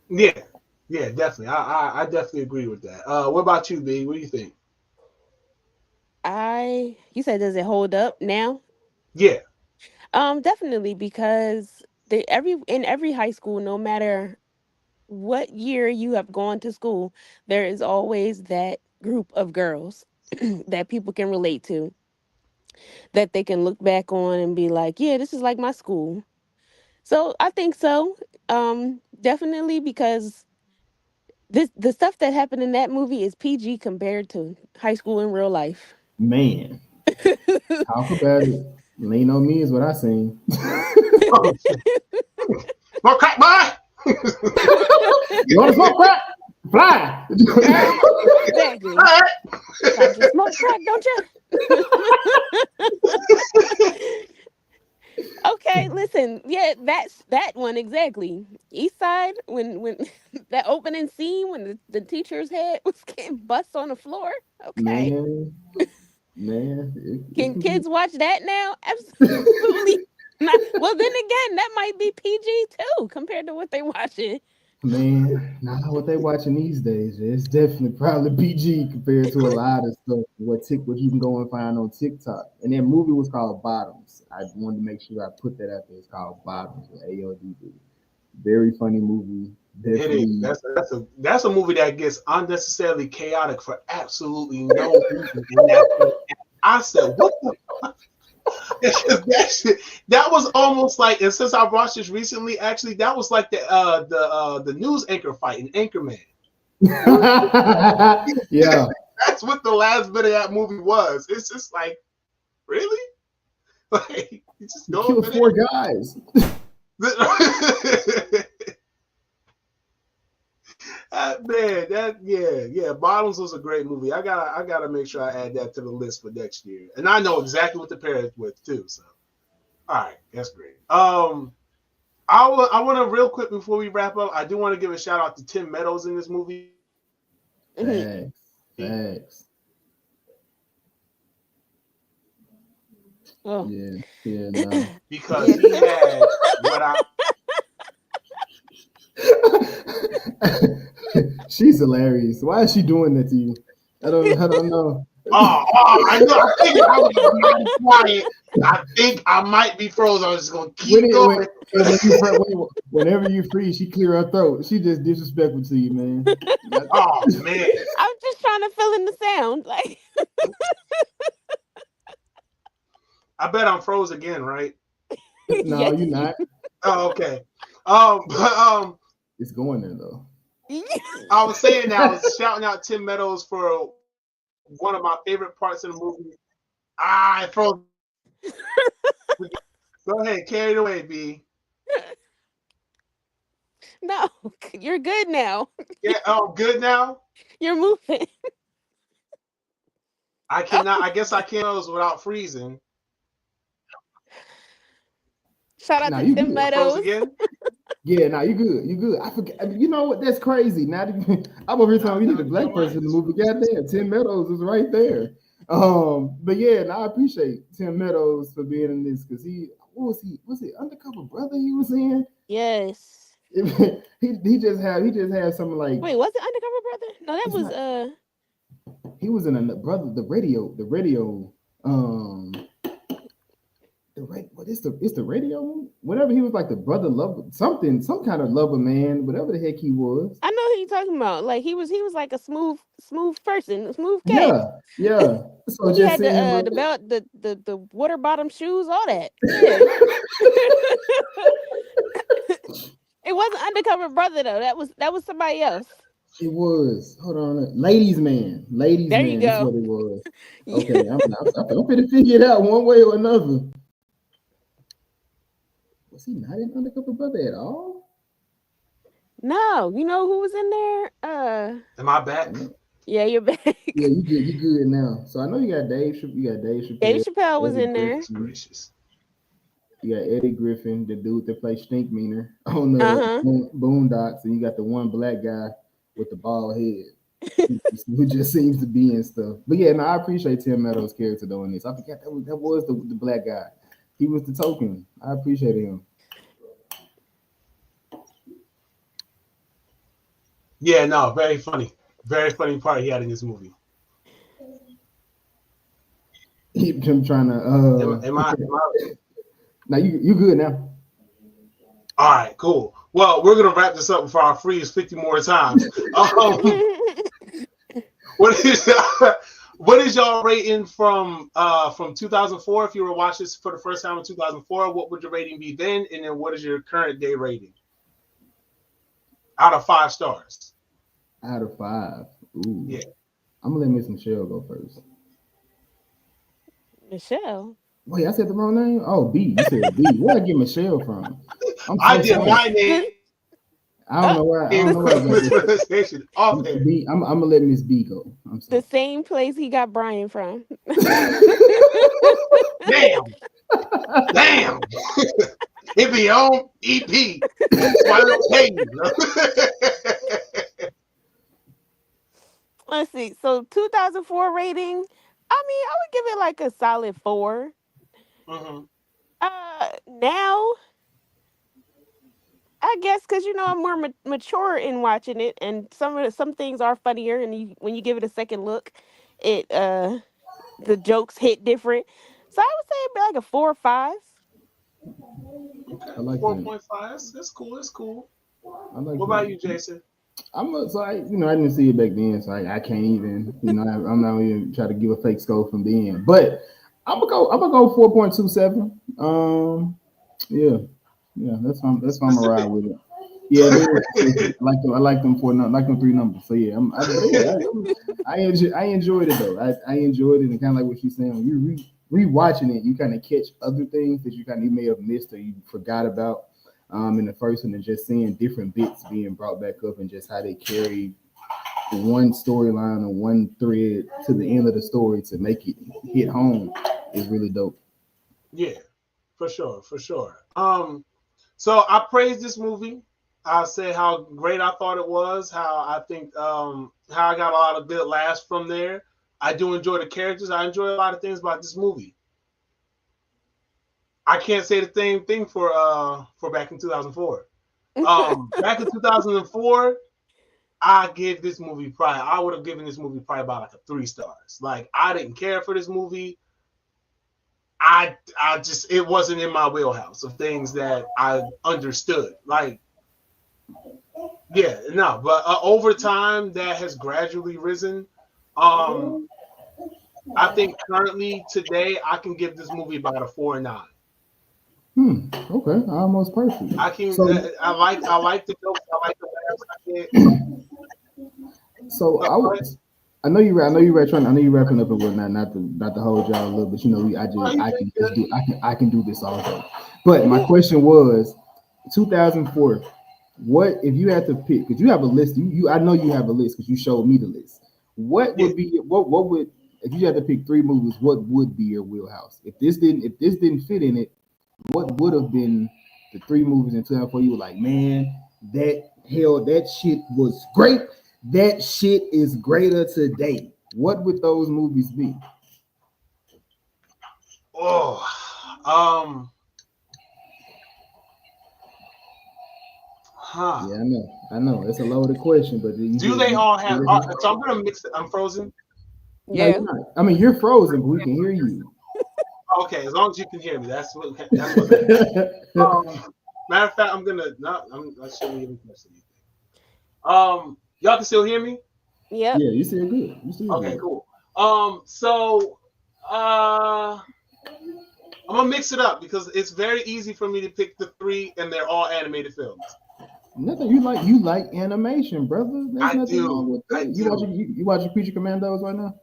yeah, yeah, definitely. I definitely agree with that. What about you, B? What do you think? You said, does it hold up now? Yeah, Definitely, because in every high school, no matter what year you have gone to school, there is always that group of girls that people can relate to, that they can look back on and be like, yeah, this is like my school. So I think so. Definitely, because the stuff that happened in that movie is PG compared to high school in real life. Man, talk about it. Lean on me is what I sing. oh, more crack, boy. You want to smoke crack? Fly. Exactly. Like, you smoke crack, don't you? Okay, listen. Yeah, that's that one exactly. East Side, when that opening scene when the teacher's head was getting bust on the floor. Okay, Man, man, it can can be. kids watch that now? Absolutely not. Well, then again, that might be PG too compared to what they watching. Man, not what they watching these days. It's definitely probably PG compared to a lot of stuff. What you can go and find on TikTok. And that movie was called Bottoms. I wanted to make sure I put that out there. It's called Bottoms with AODB. Very funny movie. It is. Definitely. That's a movie that gets unnecessarily chaotic for absolutely no reason in that film. I said, what the that shit, that was almost like, and since I watched this recently, actually, that was like the news anchor fight in Anchorman. Yeah. That's what the last bit of that movie was. It's just like, really? Like, you just He go up killed in four guys. there. Man, that yeah. Bottoms was a great movie. I gotta make sure I add that to the list for next year. And I know exactly what to pair it with too. So all right, that's great. I want to real quick before we wrap up. I do want to give a shout out to Tim Meadows in this movie Facts. Facts. Oh, Yeah. Yeah, no. because yeah, he Tim. had what I She's hilarious. Why is she doing that to you? I don't know. I know. I figured I was gonna be quiet. I think I might be frozen. I was just gonna When keep it when, going. whenever you free, she clear her throat. She just disrespectful to you, man. Oh man, I'm just trying to fill in the sound. Like, I bet I'm froze again, right? No, yes. you're not. Oh, okay. But It's going there though. I was saying that I was shouting out Tim Meadows for one of my favorite parts of the movie. I froze. Go ahead, carry it away, B. No, you're good now. Yeah. Oh, good now. You're moving. I cannot. I guess I can't those without freezing. Shout out Now to you Tim good. I froze Meadows. again. Yeah, now you good. You good. I forget. You know what? That's crazy. Now that I'm over here talking, we need a black person in the movie. Goddamn, Tim Meadows is right there. But yeah, now I appreciate Tim Meadows for being in this because what was he? Was it Undercover Brother he was in? Yes. He just had something like Wait, was it Undercover Brother? No, that it's was not. He was in a brother um what is the radio? Whatever he was like the brother lover something some kind of lover man whatever the heck he was. I know who you talking about. Like, he was like a smooth person, a smooth cat. Yeah, yeah. So He just had the seeing him uh like the belt, the water bottom shoes, all that. Yeah. It wasn't Undercover Brother though. That was somebody else. it was. Hold on, ladies There you man. This is go. what it was. Yeah. Okay, I'm gonna figure it out one way or another. Was he not in Undercover Brother at all? No, you know who was in there? Am I back? Yeah, you're back. Yeah, you good. You good now. So I know you got Dave. You got Dave Dave Chappelle, Chappelle was Eddie in there. Griffin. Gracious. You got Eddie Griffin, the dude that plays Stinkmeaner on Uh the huh. Boondocks, and you got the one black guy with the bald head who just seems to be in stuff. But yeah, no, I appreciate Tim Meadows' character doing this. I forgot that was the black guy. He was the token. I appreciated him. Yeah, no, very funny part he had in this movie. Him trying to Am I now you good now. all right? Cool. Well, we're gonna wrap this up before I freeze 50 more times. What is what is y'all rating from 2004? If you were watching this for the first time in 2004, what would your rating be then? And then what is your current day rating out of 5 stars? Out of 5. Ooh. Yeah. I'm gonna let Miss Michelle go first. Michelle. Wait, I said the wrong name? Oh, B. You said B. Where I get Michelle from? I'm I so did sorry. my name I don't know where I in don't know where I got this. mispronunciation off there. B, I'm gonna let Miss B go. I'm The sorry. same place he got Brian from. Damn, damn. It be on EP. That's why I don't pay you. Let's see. So 2004 rating. I mean, I would give it like a solid 4. Mhm. Now I guess because I'm more mature in watching it, and some things are funnier, and when you give it a second look, it the jokes hit different. So I would say it'd be like a 4 or 5. Okay, I like that. 4.5. That's cool. That's cool. I like What about that. you, Jason? So I didn't see it back then, so I can't even I'm not even try to give a fake score from then. But I'm gonna go 4.27. Yeah, yeah, that's why I'm gonna ride Specific. with it. Yeah, it is specific. I like them like them 3 numbers. So yeah, I enjoyed it though. I enjoyed it, and kind of like what she's saying, when you rewatching it, you kind of catch other things that you may have missed or you forgot about in the first one, and just seeing different bits being brought back up and just how they carry one storyline or one thread to the end of the story to make it hit home is really dope. Yeah, for sure, for sure. So I praised this movie. I said how great I thought it was, how I think how I got a lot of good laughs from there. I do enjoy the characters. I enjoy a lot of things about this movie. I can't say the same thing for back in 2004. Back in 2004, I give this movie probably I would have given this movie probably about like a 3 stars. Like I didn't care for this movie. I just it wasn't in my wheelhouse of things that I understood. Like yeah, no, but over time that has gradually risen. Um, I think currently today I can give this movie about a 4.9. Okay, almost perfect. I can So I like the jokes. I like the laughs. so Go ahead. I know you wrapping up and whatnot, not to hold y'all a little, but Oh, you did good. I can do this all day. But my question was 2004. What if you had to pick? Because you have a list. I know you have a list because you showed me the list. What Yeah. would be what would if you had to pick 3 movies? What would be your wheelhouse? If this didn't fit in it, what would have been the 3 movies in 2004? You were like, man, that shit was great. That shit is greater today. What would those movies be? Oh, um, huh. Yeah, I know. It's a loaded question, but you Do just they all have? you- So I'm gonna mix it. I'm frozen. no, you're Yeah. not. I mean, you're frozen, but we can hear you. Okay, as long as you can hear me, that's what matters. Matter of fact, I'm gonna not. I shouldn't even press anything. Y'all can still hear me? Yep. Yeah, you still good. You still Okay, good. cool. So I'm gonna mix it up because it's very easy for me to pick the 3, and they're all animated films. Nothing. You like animation, brother. There's I nothing wrong do. with I that. do. You watching Creature Commandos right now?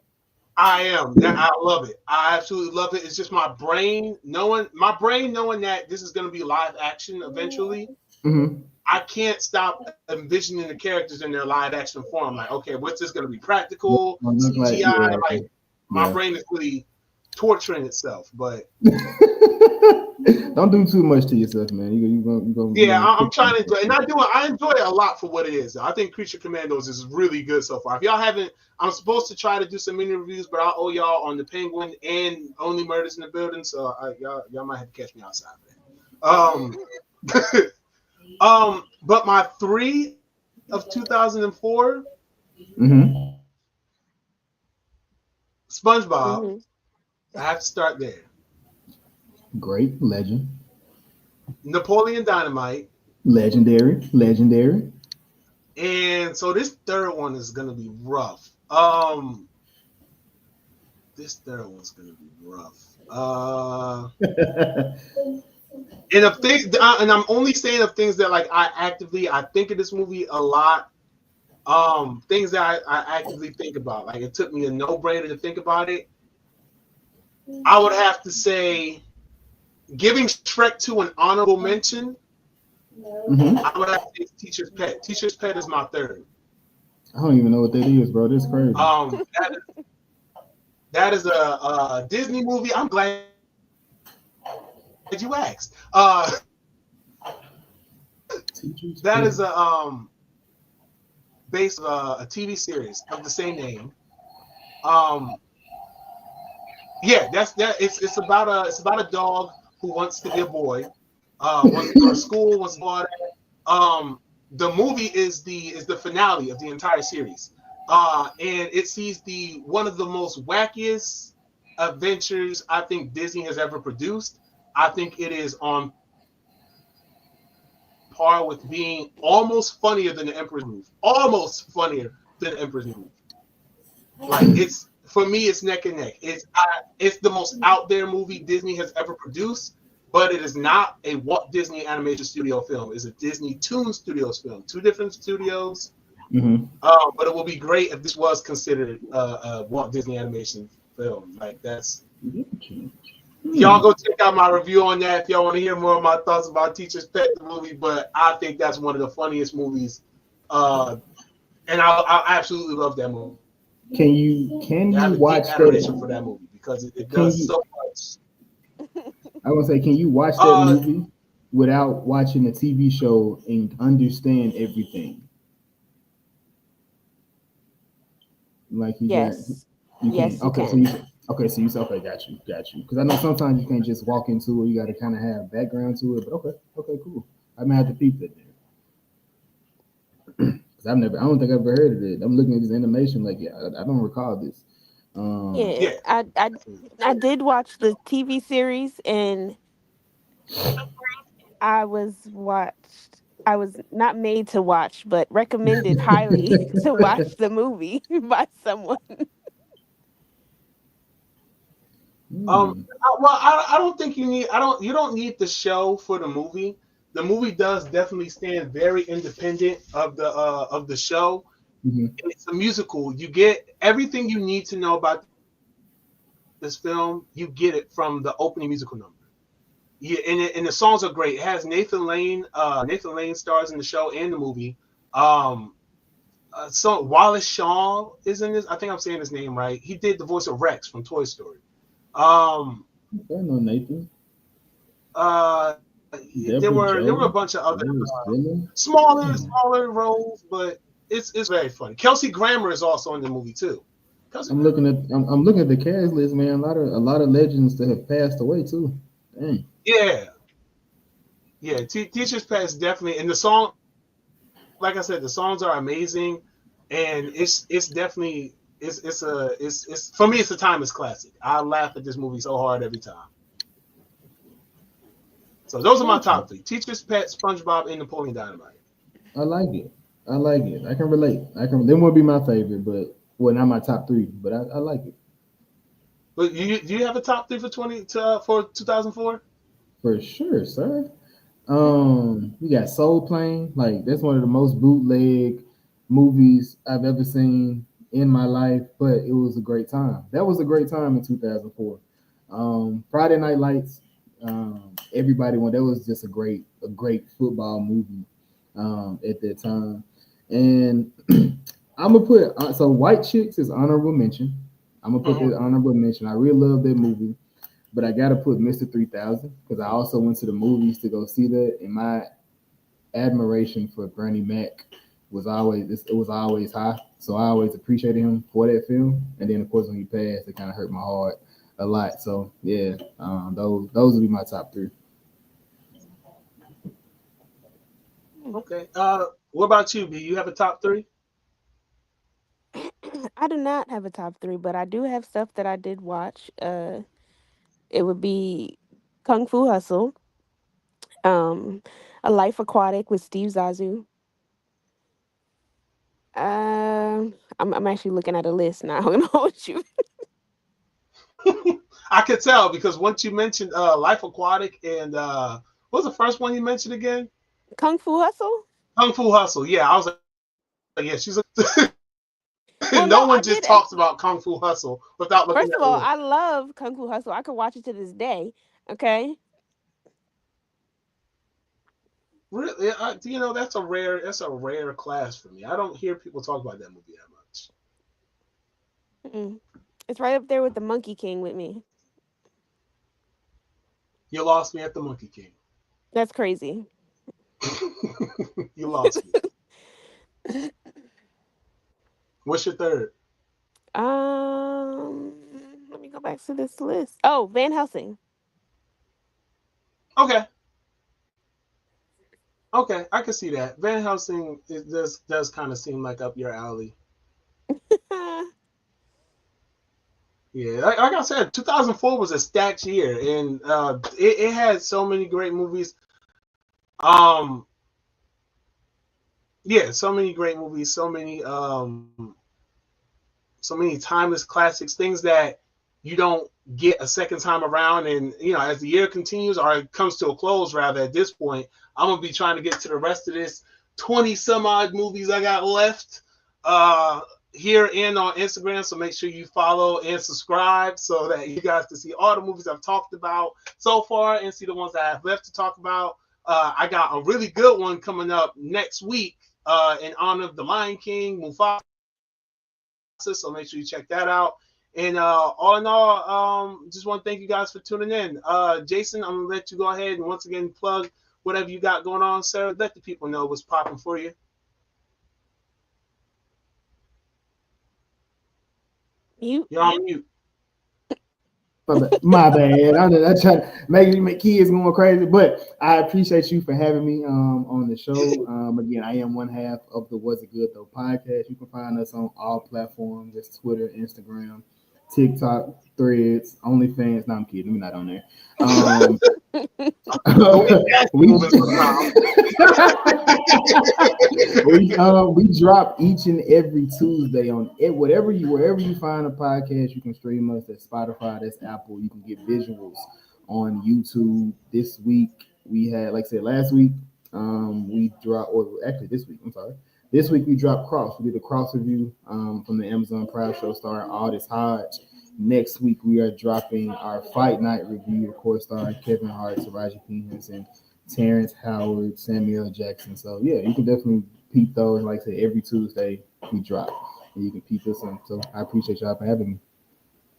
I am. I love it. I absolutely love it. It's just my brain knowing that this is gonna be live action eventually. Mm-hmm. I can't stop envisioning the characters in their live action form. Like, okay, what's this going to be? What Practical, it look like? CGI? Yeah, Like, my yeah. brain is really torturing itself. But Don't do too much to yourself, man. You yeah, gonna I'm cook trying to yourself. enjoy it. And I enjoy it a lot for what it is. I think Creature Commandos is really good so far. If y'all haven't, I'm supposed to try to do some mini reviews, but I owe y'all on the Penguin and Only Murders in the Building, so y'all might have to catch me outside for that. But my three of 2004, Mm-hmm. SpongeBob. Hmm. I have to start there. Great, legend, Napoleon Dynamite, legendary. and so this third one is gonna be rough. This third one's gonna be rough. And of things, and I'm only saying of things that like I think of this movie a lot. Things that I actively think about. Like it took me a no brainer to think about it. I would have to say, giving Shrek 2 an honorable mention. Mm-hmm. I would have to say Teacher's Pet. Teacher's Pet is my third. I don't even know what that is, bro. That's crazy. Um, that, that is a Disney movie. I'm glad you asked. Teachers That pet. is based a TV series of the same name. Um, yeah, it's about a dog who wants to be a boy, wants to go to school, wants to go out. The movie is the finale of the entire series, and it sees the one of the most wackiest adventures I think Disney has ever produced. I think it is on par with being almost funnier than the Emperor's New Groove. Almost funnier than the Emperor's New Groove. Like it's for me, it's neck and neck. It's the most out there movie Disney has ever produced, but it is not a Walt Disney Animation Studio film. It's a Disney Toon Studios film. Two different studios. Mm-hmm. But it would be great if this was considered a Walt Disney Animation film. Like that's y'all Hmm. go check out my review on that if y'all want to hear more of my thoughts about Teacher's Pet the movie. But I think that's one of the funniest movies, uh, and I absolutely love that movie. Can I have a you deep can you adoration watch for that that? movie because it does so Can you? much. I would say, can you watch that Uh, movie without watching the TV show and understand everything? Like you got, Yes. you can't. Yes, you Okay, can. so you said okay, got you. Because I know sometimes you can't just walk into it. You got to kind of have background to it. But okay, cool. I may have to peep that there. Because I don't think I've ever heard of it. I'm looking at this animation like, yeah, I don't recall this. Yeah, yeah, I did watch the TV series, and I was not made to watch, but recommended highly to watch the movie by someone. Hmm. I don't think you don't need the show for the movie. The movie does definitely stand very independent of the show. Hmm. It's a musical. You get everything you need to know about this film. You get it from the opening musical number. Yeah, and the songs are great. It has Nathan Lane. Nathan Lane stars in the show and the movie. Um, so Wallace Shaw is in this. I think I'm saying his name right. He did the voice of Rex from Toy Story. Um, Okay, no Nathan, there Deborah were a Joe, bunch of other Lois Dillon. Man, smaller roles, but it's very funny. Kelsey Grammer is also in the movie too. Kelsey Grammer. I'm looking at the cast list, man. A lot of legends that have passed away too. Dang. Yeah, yeah. Teacher's Pet is definitely, and the song, like I said, the songs are amazing, and it's definitely it's for me it's a timeless classic. I laugh at this movie so hard every time. So those are my Gotcha. top three: Teacher's Pet, SpongeBob, and Napoleon Dynamite. I like it. I like it. I can relate. I can. They won't be my favorite, but well, not my top three, but I like it But do you have a top three for for 2004? for sure, sir. We got Soul Plane. Like that's one of the most bootleg movies I've ever seen in my life, but it was a great time. That was a great time in 2004. Friday Night Lights. Everybody went. That was just a great football movie at that time. And I'm gonna put so White Chicks is honorable mention. I'm gonna put Mhm. that honorable mention. I really love that movie, but I gotta put Mr. 3000 because I also went to the movies to go see that, and my admiration for Bernie Mac it was always high. So I always appreciated him for that film. And then of course when he passed, it kind of hurt my heart a lot. So yeah, those would be my top three. Okay. What about you, B? You have a top three? I do not have a top three, but I do have stuff that I did watch. It would be Kung Fu Hustle, um, A Life Aquatic with Steve Zazu. I'm actually looking at a list now. I'm gonna hold you. I could tell because once you mentioned Life Aquatic and what was the first one you mentioned again? Kung Fu Hustle. Kung Fu Hustle. Yeah, I was like, yeah, she's a. No one Well, just no, I talks did. about Kung Fu Hustle without looking at the First list. of all, I love Kung Fu Hustle. I could watch it to this day. Okay. Really, that's a rare class for me. I don't hear people talk about that movie that much. Mm. It's right up there with the Monkey King with me. You lost me at the Monkey King. That's crazy. You lost me. What's your third? um, Let me go back to this list. Oh, Van Helsing. Okay, okay, I can see that. Van Helsing does kind of seem like up your alley. Yeah, like I said, 2004 was a stacked year, and it had so many great movies. Um, yeah, so many great movies, so many timeless classics, things that you don't get a second time around. And as the year continues, or it comes to a close, rather, at this point, I'm gonna be trying to get to the rest of this 20 some odd movies I got left. Uh, Here and on Instagram, so make sure you follow and subscribe so that you guys can see all the movies I've talked about so far and see the ones that I have left to talk about. I got a really good one coming up next week in honor of the Lion King, Mufasa, so make sure you check that out. And all in all, just want to thank you guys for tuning in. Jason, I'm gonna let you go ahead and once again plug whatever you got going on, sir. Let the people know what's popping for you. You. You're on mute. My bad. I try to make my kids going crazy, but I appreciate you for having me on the show. Again, I am one half of the Was It Good Though podcast. You can find us on all platforms. It's Twitter, Instagram, TikTok, Threads, OnlyFans. No, I'm kidding. We're not on there. But we back we moving somehow. we drop each and every Tuesday on it. Wherever you find a podcast, you can stream us. That's Spotify, that's Apple. You can get visuals on YouTube. This week we had, like I said, last week we dropped, or actually this week. I'm sorry. This week we dropped Cross. We did a Cross review from the Amazon Prime show starring Aldis Hodge. Next week we are dropping our Fight Night review, of course, starring Kevin Hart, Taraji P. Henson, Terrence Howard, Samuel Jackson. So yeah, you can definitely peep those. Like I said, every Tuesday we drop, and you can peep this in. So I appreciate y'all for having me.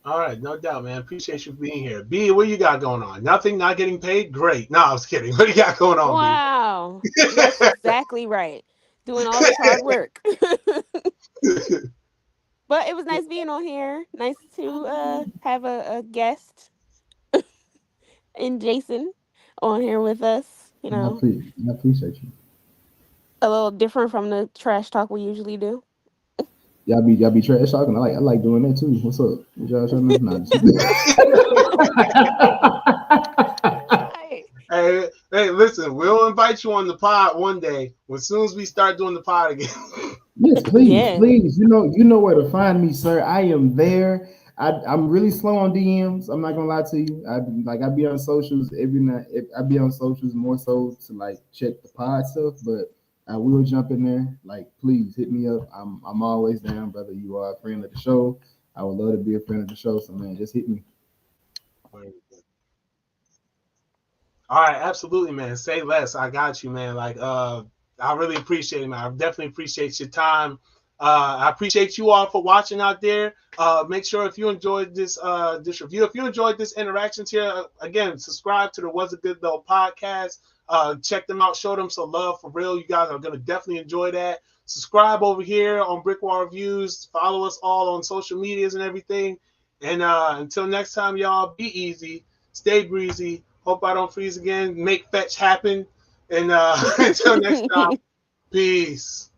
All right, no doubt, man. Appreciate you being here. B, what you got going on? Nothing, not getting paid? Great. No, I was kidding. What do you got going on, B? Wow. That's exactly right. Doing all this hard work. But it was nice being on here. Nice to have a guest in Jason on here with us. I appreciate you. A little different from the trash talk we usually do. Y'all be trash talking. I like doing that too. What's up? What y'all trying to? Nah, Right. Hey, listen, we'll invite you on the pod one day as soon as we start doing the pod again. Yes, please, Yeah. please. You know where to find me, sir. I am there. I'm really slow on DMs. I'm not gonna lie to you. I be on socials every night. I be on socials more so to like check the pod stuff, but I will jump in there. Like, please hit me up. I'm always down, brother. You are a friend of the show. I would love to be a friend of the show. So man, just hit me. All right, absolutely, man. Say less. I got you, man. Like, I really appreciate it, man. I definitely appreciate your time. I appreciate you all for watching out there. Make sure if you enjoyed this review, if you enjoyed this interactions here, again, subscribe to the Was a Good Though podcast. Check them out. Show them some love for real. You guys are gonna definitely enjoy that. Subscribe over here on BrickWall Reviews. Follow us all on social medias and everything. And until next time, y'all, be easy. Stay breezy. Hope I don't freeze again. Make fetch happen. And until next time, peace.